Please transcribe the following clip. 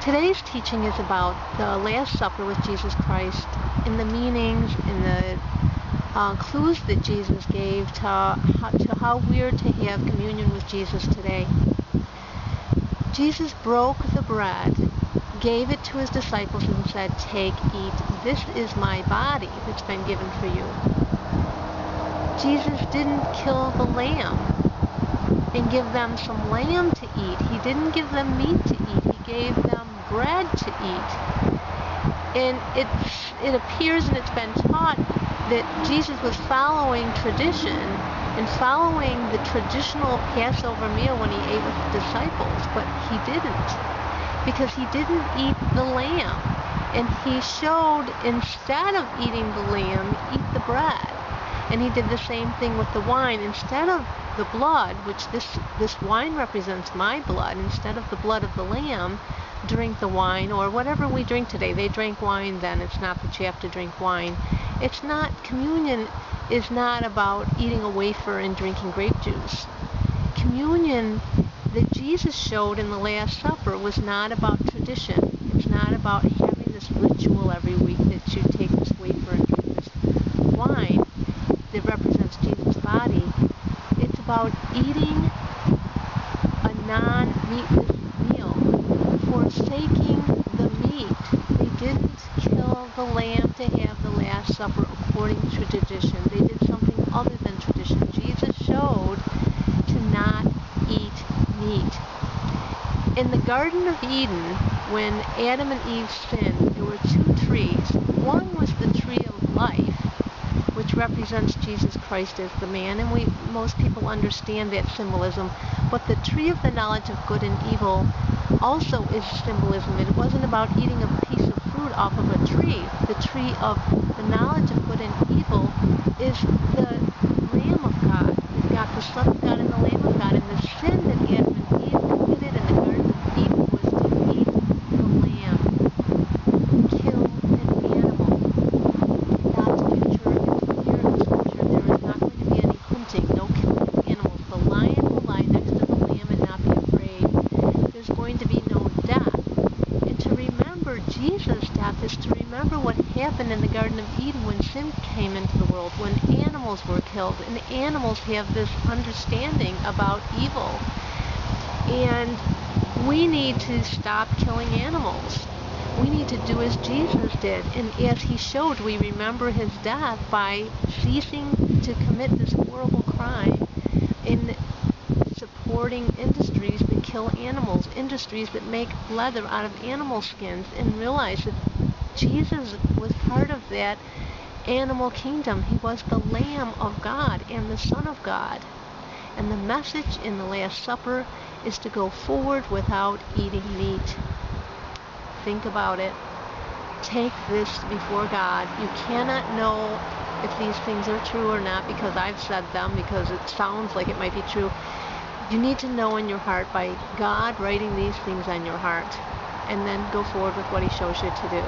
Today's teaching is about the Last Supper with Jesus Christ and the meanings and the clues that Jesus gave to how we're to have communion with Jesus today. Jesus broke the bread, gave it to his disciples, and said, "Take, eat. This is my body that's been given for you." Jesus didn't kill the lamb and give them some lamb to eat. He didn't give them meat to eat. He gave them bread to eat. And it appears, and it's been taught, that Jesus was following tradition and following the traditional Passover meal when he ate with the disciples, but he didn't, because he didn't eat the lamb. And he showed, instead of eating the lamb, eat the bread. And he did the same thing with the wine. Instead of the blood, which this wine represents my blood, instead of the blood of the lamb, drink the wine, or whatever we drink today. They drank wine then. It's not that you have to drink wine. It's not, communion is not about eating a wafer and drinking grape juice. Communion that Jesus showed in the Last Supper was not about tradition. It's not about having this ritual every week that you take this wafer and drink this wine that represents Jesus' body. It's about eating a non-meatless meal, forsaking the meat. They didn't kill the lamb to have the Last Supper according to tradition. They did something other than tradition. Jesus showed to not eat meat. In the Garden of Eden, when Adam and Eve sinned, there were two trees. One was the tree of life, which represents Jesus Christ as the man, and most people understand that symbolism. But the tree of the knowledge of good and evil also is symbolism. It wasn't about eating a piece of fruit off of a tree. The tree of the knowledge of good and evil is the Lamb of God. You've got the Son of God and the Lamb of God, and the sin that Adam and Eve committed in the Garden of Eden was to eat the lamb, kill an animal. God's picture is clear in the scripture. There is not going to be any hunting, no killing of animals. The lion will lie next to the lamb and not be afraid. There's going to be no death. And to remember Jesus' death is to remember what happened in the Garden of Eden when sin came into the world, when animals were killed. And animals have this understanding about evil. And we need to stop killing animals. We need to do as Jesus did. And as he showed, we remember his death by ceasing to commit this horrible crime in supporting industries that kill animals, industries that make leather out of animal skins, and realize that Jesus was part of that animal kingdom. He was the Lamb of God and the Son of God. And the message in the Last Supper is to go forward without eating meat. Think about it. Take this before God. You cannot know if these things are true or not because I've said them, because it sounds like it might be true. You need to know in your heart by God writing these things on your heart, and then go forward with what he shows you to do.